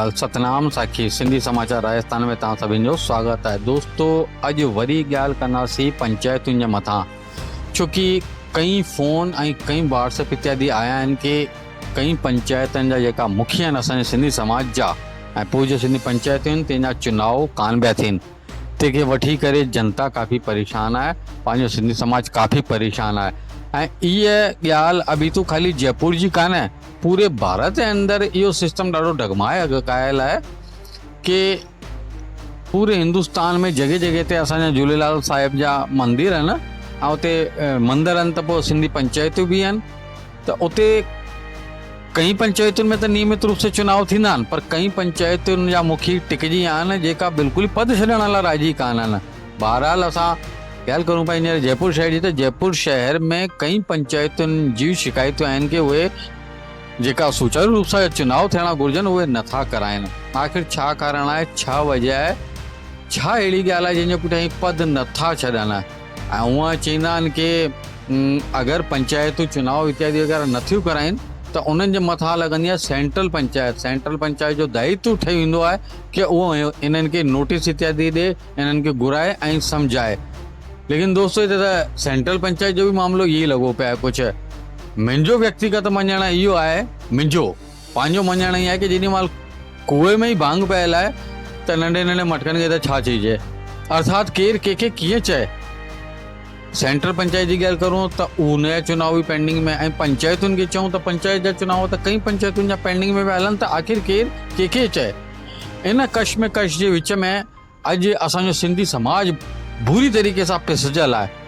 झूलेलाल। सतनाम साखी सिंधी समाचार राजस्थान में तव्हां सभिनि जो स्वागत है। दोस्तों, अॼु वरी ॻाल्हि कंदासीं पंचायतुनि जे मथां, छोकी कई फ़ोन ऐं कई व्हाट्सएप इत्यादि आया आहिनि कि कई पंचायतनि जा जेका मुखिया आहिनि असांजे सिंधी समाज जा ऐं पोइ जो सिंधी पंचायतूं आहिनि तंहिंजा चुनाव कान पिया थियनि। तंहिंखे वठी करे जनता काफ़ी परेशान आहे, पंहिंजो सिंधी समाज काफ़ी परेशान आहे। ऐं इहा ॻाल्हि अभी तो खाली जयपुर जी कान आहे, पूरे भारत जे अंदरि इहो सिस्टम ॾाढो डगमाए अॻकायल आहे कि पूरे हिंदुस्तान में जॻह जॻह ते असांजा झूलेलाल साहिब जा मंदिर आहिनि ऐं उते मंदर आहिनि त पोइ सिंधी पंचायतूं बि आहिनि। त उते कई पंचायतुनि में त नियमित रूप से चुनाव थींदा आहिनि, पर कई पंचायतुनि जा मुखी टिकजी विया आहिनि जेका बिल्कुलु ई पद छॾण लाइ राज़ी कान आहिनि। बहरहाल असां ॻाल्हि करूं पिया हींअर जयपुर शहर जी, त जयपुर शहर में कई पंचायतुनि जी शिकायतूं आहिनि कि उहे जेका सुचारू रूप सां चुनाव थियणा घुरिजनि उहे नथा कराइनि। आख़िर छा कारण आहे, छा वजह आहे, छा अहिड़ी ॻाल्हि आहे जंहिंजे पुठियां पद नथा छॾनि? ऐं उहा चवंदा आहिनि कि अगरि पंचायतूं चुनाव इत्यादि वग़ैरह नथियूं कराइनि त उन्हनि जे मथां लॻंदी आहे सेंट्रल पंचायत जो दायित्व ठही वेंदो आहे कि उहो इन्हनि खे नोटिस इत्यादि ॾे, इन्हनि खे घुराए ऐं सम्झाए। लेकिन दोस्तों, हिते त सेंट्रल पंचायत जो बि मामिलो इहो ई लॻो पियो आहे। कुझु मुंहिंजो व्यक्तिगत मञणु इहो आहे, मुंहिंजो पंहिंजो मञणु ई आहे कि जेॾी महिल कुएं में ई भांग पियल आहे त नंढे नंढे मटकनि खे त छा चइजे, अर्थात केरु कंहिंखे कीअं चए। सेंट्रल पंचायत जी ॻाल्हि करूं त उन जा चुनाव बि पेंडिंग में, ऐं पंचायतुनि खे चऊं त पंचायत जा चुनाव त कई पंचायतुनि जा पेंडिंग में पिया हलनि, त आख़िर केरु कंहिंखे चए। इन कश्मकश जे विच में अॼु असांजो सिंधी समाज बुरी तरीक़े सां पिसजल आहे।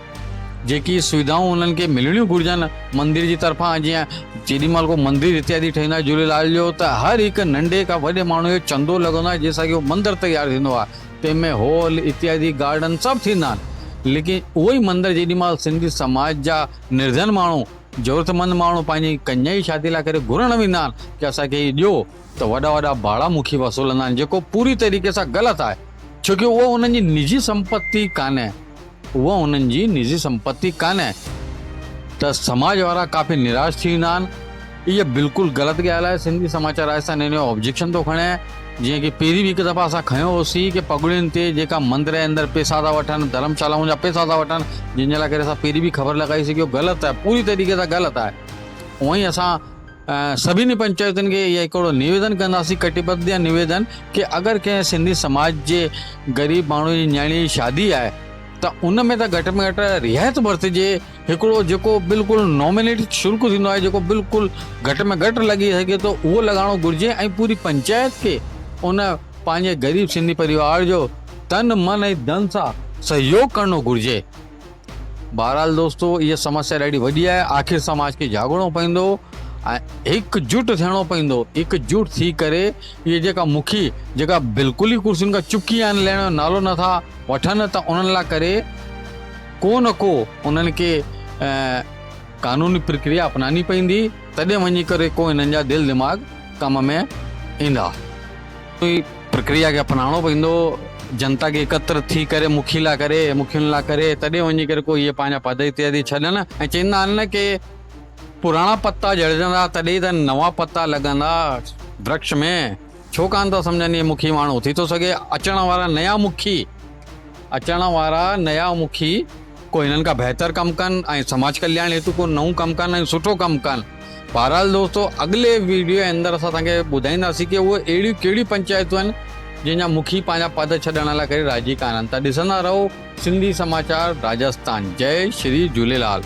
जेकी सुविधाऊं उन्हनि खे मिलणियूं घुरिजनि मंदिर जी तरफ़ां, जीअं जेॾी महिल को मंदिर इत्यादि ठहींदो आहे झूलेलाल जो, त हर हिकु नंढे खां वॾे माण्हू जो चंदो लॻंदो आहे जंहिंसां कि उहो मंदरु तयारु थींदो आहे। तंहिंमें हॉल इत्यादि गार्डन सभु थींदा आहिनि। लेकिन उहो ई मंदरु जेॾी महिल सिंधी समाज जा निर्धन माण्हू, ज़रूरतमंद माण्हू पंहिंजी कन्या जी शादी लाइ करे घुरण वेंदा आहिनि कि असांखे हीउ ॾियो, त वॾा वॾा भाड़ा मुखी वसूलंदा आहिनि, जेको पूरी तरीक़े सां ग़लति आहे। छोकी उहो उन्हनि जी निजी संपत्ति कान्हे, उहा उन्हनि जी निजी संपत्ति कान्हे। त समाज वारा काफ़ी निराश थी वेंदा आहिनि। इहा बिल्कुलु ग़लति ॻाल्हि आहे। सिंधी समाचार राजस्थान हिन जो ऑब्जेक्शन थो खणे, जीअं कि पहिरीं बि हिकु दफ़ा असां खयो होसीं कि पगड़ियुनि ते जेका मंदर जे अंदरि पैसा था वठनि, धर्मशालाउनि जा पैसा था वठनि, जंहिंजे लाइ करे असां पहिरीं बि ख़बर लॻाईसीं कि ग़लति आहे, पूरी तरीक़े सां ग़लति आहे। उअं ई असां सभिनी पंचायतुनि खे इहा हिकिड़ो निवेदन कंदासीं, कटिबद्ध निवेदन, कि अगरि कंहिं सिंधी समाज जे ग़रीब माण्हू जी न्याणी जी शादी आहे त उन में त घटि में घटि रिआयत बरतिजे। हिकिड़ो जेको बिल्कुलु नॉमिनेटेड शुल्क थींदो आहे, जेको बिल्कुलु घटि में घटि लॻी सघे थो, उहो लॻाइणो घुरिजे। ऐं पूरी पंचायत खे उन पंहिंजे ग़रीब सिंधी परिवार जो तन मन ऐं धन सां सहयोग करणो घुरिजे। बहरहाल दोस्तों, इहा समस्या ॾाढी वॾी आहे। आख़िर समाज खे जाॻणो पवंदो ऐं एकजुट थियणो पवंदो। एकजुट थी करे इहे जेका मुखी जेका बिल्कुलु ई कुर्सियुनि खां चुकी आहिनि, लहण जो नालो नथा वठनि, त उन्हनि लाइ करे को न को उन्हनि खे कानूनी प्रक्रिया अपनानी पवंदी, तॾहिं वञी करे को हिननि जा दिलि दिमाग़ कम में ईंदा। प्रक्रिया खे अपनाइणो पवंदो, जनता खे एकत्र थी करे मुखियुनि लाइ करे तॾहिं वञी करे को इहे पंहिंजा पद इत्यादि छॾनि। ऐं चवंदा आहिनि न कि पुराणा पत्ता झड़जंदा तॾहिं त नवां पत्ता लॻंदा वृक्ष में। छो कान था सम्झनि इहे मुखी माण्हू? थी थो सघे अचण वारा नया मुखी को हिननि खां बहितर कमु कनि ऐं समाज कल्याण हेतु को नओं कमु कनि ऐं सुठो कमु कनि। बहरहाल दोस्तों, अॻिले वीडियो जे अंदरि असां तव्हांखे ॿुधाईंदासीं कि उहे अहिड़ियूं कहिड़ियूं पंचायतूं आहिनि जंहिंजा मुखी पंहिंजा पद छॾण लाइ करे राज़ी कान आहिनि। त ॾिसंदा रहो सिंधी समाचार राजस्थान। जय श्री झूलेलाल।